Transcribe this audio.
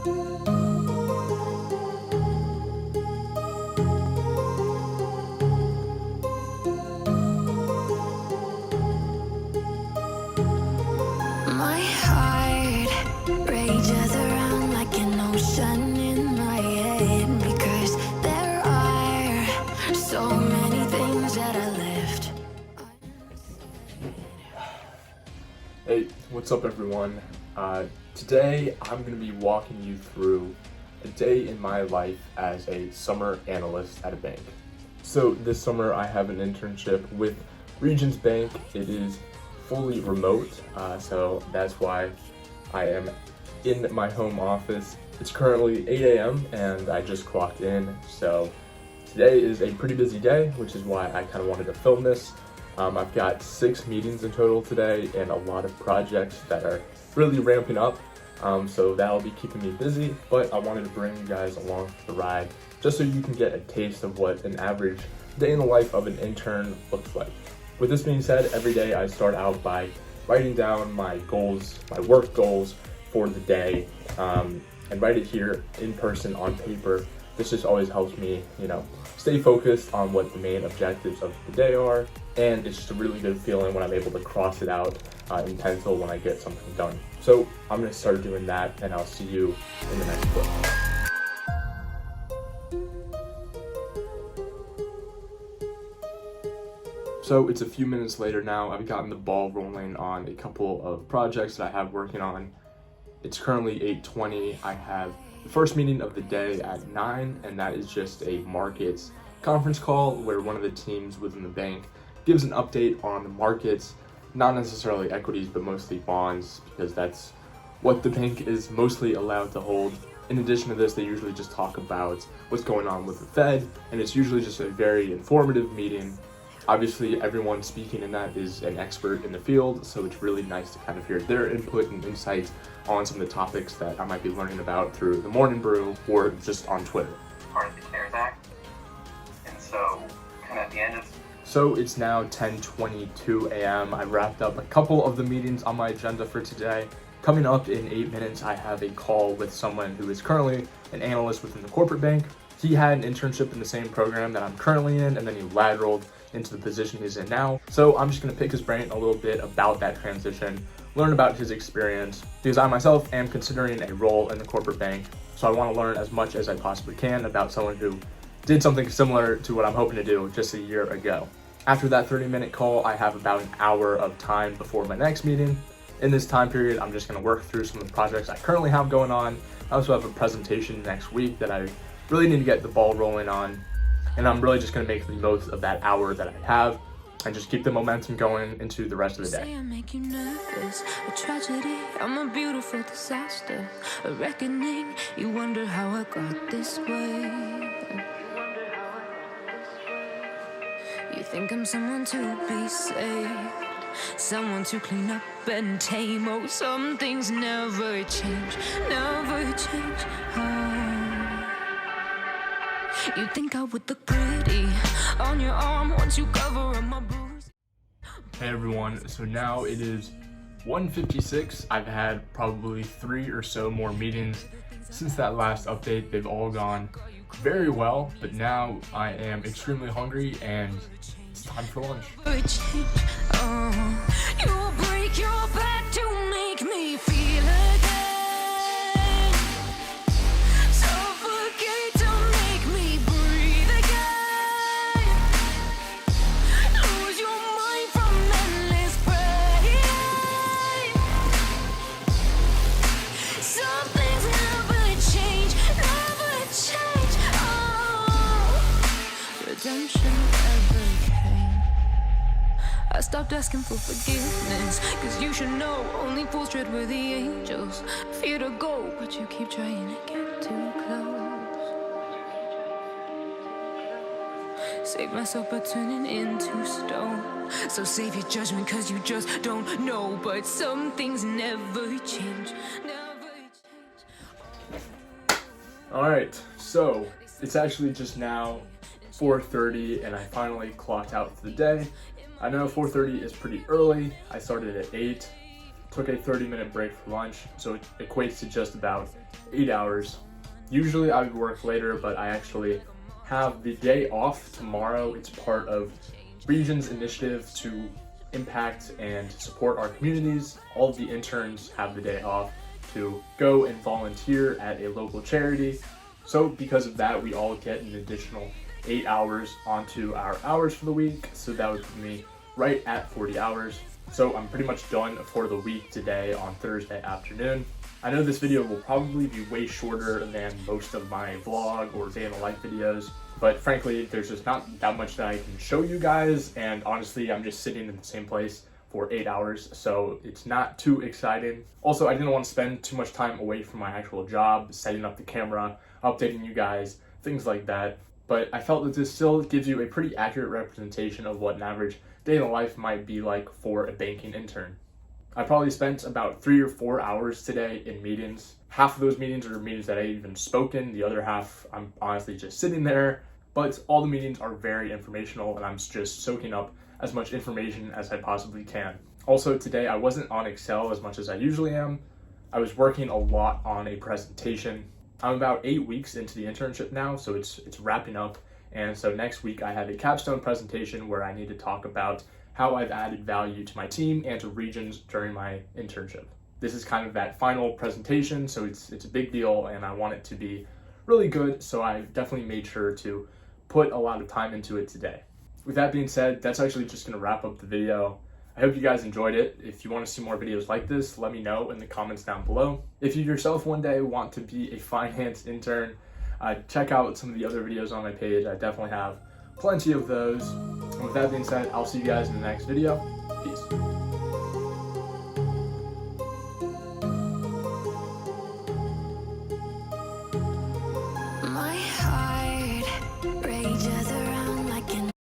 My heart rages around like an ocean in my head, because there are so many things that I left. Hey, what's up everyone? Today I'm going to be walking you through a day in my life as a summer analyst at a bank. So this summer I have an internship with Regions Bank. It is fully remote, so that's why I am in my home office. It's currently 8 a.m. and I just clocked in, so today is a pretty busy day, which is why I kind of wanted to film this. I've got 6 meetings in total today and a lot of projects that are really ramping up, so that'll be keeping me busy, but I wanted to bring you guys along for the ride just so you can get a taste of what an average day in the life of an intern looks like. With this being said, every day I start out by writing down my goals, my work goals for the day, and write it here in person on paper. This just always helps me, stay focused on what the main objectives of the day are, and it's just a really good feeling when I'm able to cross it out in pencil when I get something done. So I'm going to start doing that, and I'll see you in the next clip. So it's a few minutes later now. I've gotten the ball rolling on a couple of projects that I have working on. It's currently 8:20. I have the first meeting of the day at 9, and that is just a markets conference call where one of the teams within the bank gives an update on the markets, not necessarily equities, but mostly bonds, because that's what the bank is mostly allowed to hold. In addition to this, they usually just talk about what's going on with the Fed, and it's usually just a very informative meeting. Obviously, everyone speaking in that is an expert in the field, so it's really nice to kind of hear their input and insights on some of the topics that I might be learning about through the Morning Brew or just on Twitter. Part of the CARES Act, and so kind of at the end of... So it's now 10:22 a.m. I wrapped up a couple of the meetings on my agenda for today. Coming up in 8 minutes, I have a call with someone who is currently an analyst within the corporate bank. He had an internship in the same program that I'm currently in, and then he lateraled into the position he's in now. So I'm just gonna pick his brain a little bit about that transition, learn about his experience, because I myself am considering a role in the corporate bank. So I wanna learn as much as I possibly can about someone who did something similar to what I'm hoping to do just a year ago. After that 30-minute call, I have about an hour of time before my next meeting. In this time period, I'm just gonna work through some of the projects I currently have going on. I also have a presentation next week that I really need to get the ball rolling on. And I'm really just gonna make the most of that hour that I have and just keep the momentum going into the rest of the day. Say I make you nervous, a tragedy, I'm a beautiful disaster, a reckoning, you wonder how I got this way. You think I'm someone to be saved, someone to clean up and tame. Oh, some things never change, never change. Oh. You think I would look pretty on your arm once you cover up my bruise. Hey everyone, so now it is 1:56. I've had probably 3 or so more meetings since that last update. They've all gone very well, but now I am extremely hungry and it's time for lunch. You will break your back to make me feel again. Suffocate to make me breathe again. Lose your mind from endless pain. Some things never change, never change. Oh, redemption never came. I stopped asking for forgiveness, cause you should know only fools tread where the angels fear to go, but you keep trying to get too close. Save myself by turning into stone. So save your judgment cause you just don't know. But some things never change, never change. Alright, so it's actually just now 4:30 and I finally clocked out for the day. I know 4:30 is pretty early. I started at 8, took a 30-minute break for lunch, so it equates to just about 8 hours. Usually I would work later, but I actually have the day off tomorrow. It's part of Region's initiative to impact and support our communities. All of the interns have the day off to go and volunteer at a local charity. So because of that, we all get an additional 8 hours onto our hours for the week. So that would put me right at 40 hours. So I'm pretty much done for the week today on Thursday afternoon. I know this video will probably be way shorter than most of my vlog or day in the life videos, but frankly, there's just not that much that I can show you guys, and honestly, I'm just sitting in the same place for 8 hours, so it's not too exciting. Also, I didn't want to spend too much time away from my actual job, setting up the camera, updating you guys, things like that, but I felt that this still gives you a pretty accurate representation of what an average day in the life might be like for a banking intern. I probably spent about 3 or 4 hours today in meetings. Half of those meetings are meetings that I even spoken. The other half, I'm honestly just sitting there. But all the meetings are very informational, and I'm just soaking up as much information as I possibly can. Also today, I wasn't on Excel as much as I usually am. I was working a lot on a presentation. I'm about 8 weeks into the internship now, so it's wrapping up. And so next week I have a capstone presentation where I need to talk about how I've added value to my team and to Regions during my internship. This is kind of that final presentation, so it's a big deal, and I want it to be really good, so I definitely made sure to put a lot of time into it today. With that being said, that's actually just going to wrap up the video. I hope you guys enjoyed it. If you want to see more videos like this, let me know in the comments down below. If you yourself one day want to be a finance intern, check out some of the other videos on my page. I definitely have plenty of those. And with that being said, I'll see you guys in the next video. Peace. My heart